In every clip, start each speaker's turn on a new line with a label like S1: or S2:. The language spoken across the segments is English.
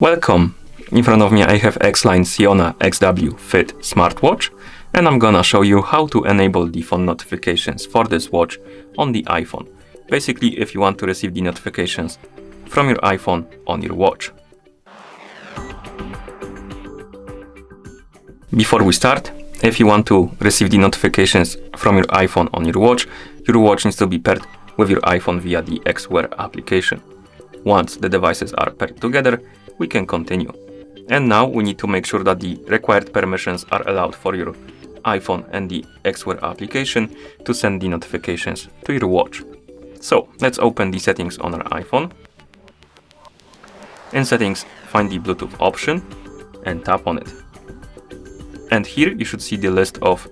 S1: Welcome! In front of me I have Xlyne Siona XW Fit smartwatch, and I'm gonna show you how to enable the phone notifications for this watch on the iPhone. Basically, if you want to receive the notifications from your iPhone on your watch. Before we start, if you want to receive the notifications from your iPhone on your watch needs to be paired with your iPhone via the Xwear application. Once the devices are paired together, we can continue. And now we need to make sure that the required permissions are allowed for your iPhone and the Xwear application to send the notifications to your watch. So let's open the settings on our iPhone. In settings, find the Bluetooth option and tap on it. And here you should see the list of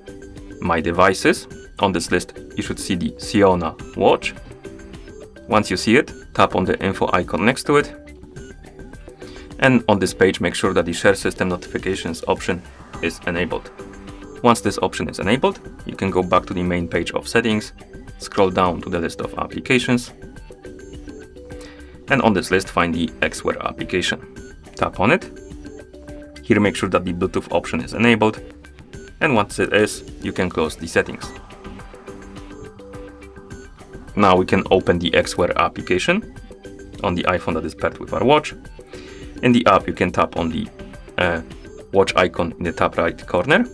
S1: my devices. On this list you should see the Siona watch. Once you see it, tap on the info icon next to it. And on this page, make sure that the share system notifications option is enabled. Once this option is enabled, you can go back to the main page of settings, scroll down to the list of applications, and on this list find the Xwear application. Tap on it. Here make sure that the Bluetooth option is enabled, and once it is, you can close the settings. Now we can open the Xwear application on the iPhone that is paired with our watch. In the app, you can tap on the watch icon in the top right corner,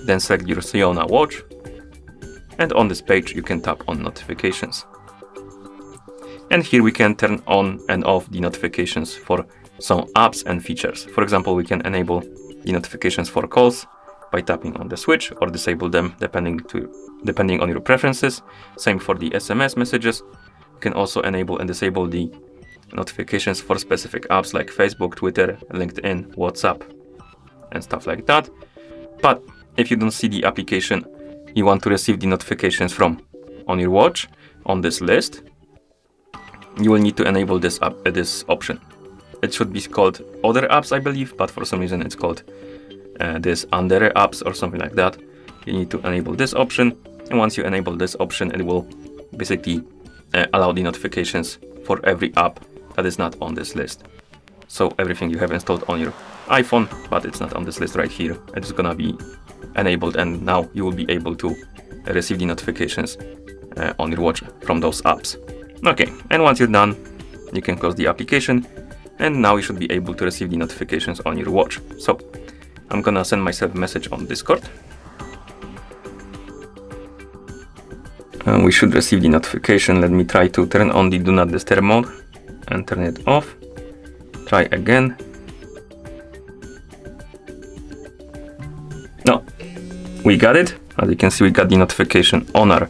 S1: then select your Siona watch, and on this page you can tap on notifications. And here we can turn on and off the notifications for some apps and features. For example, we can enable the notifications for calls by tapping on the switch or disable them depending on your preferences. Same for the SMS messages. You can also enable and disable the notifications for specific apps like Facebook, Twitter, LinkedIn, WhatsApp, and stuff like that. But if you don't see the application you want to receive the notifications from on your watch on this list, you will need to enable this option. It should be called Other Apps, I believe, but for some reason it's called this Under Apps or something like that. You need to enable this option, and once you enable this option, it will basically allow the notifications for every app that is not on this list. So everything you have installed on your iPhone, but it's not on this list right here, it's gonna be enabled, and now you will be able to receive the notifications on your watch from those apps. Okay, and once you're done, you can close the application, and now you should be able to receive the notifications on your watch. So I'm gonna send myself a message on Discord. We should receive the notification. Let me try to turn on the Do Not Disturb mode and turn it off. Try again. No, we got it. As you can see, we got the notification on our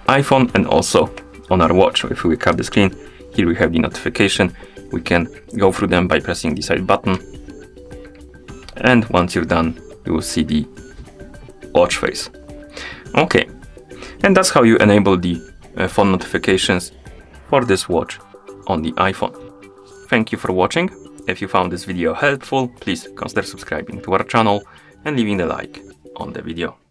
S1: iPhone and also on our watch. If we cap the screen, here we have the notification. We can go through them by pressing the side button. And once you're done, you will see the watch face. Okay. And that's how you enable the phone notifications for this watch on the iPhone. Thank you for watching. If you found this video helpful, please consider subscribing to our channel and leaving a like on the video.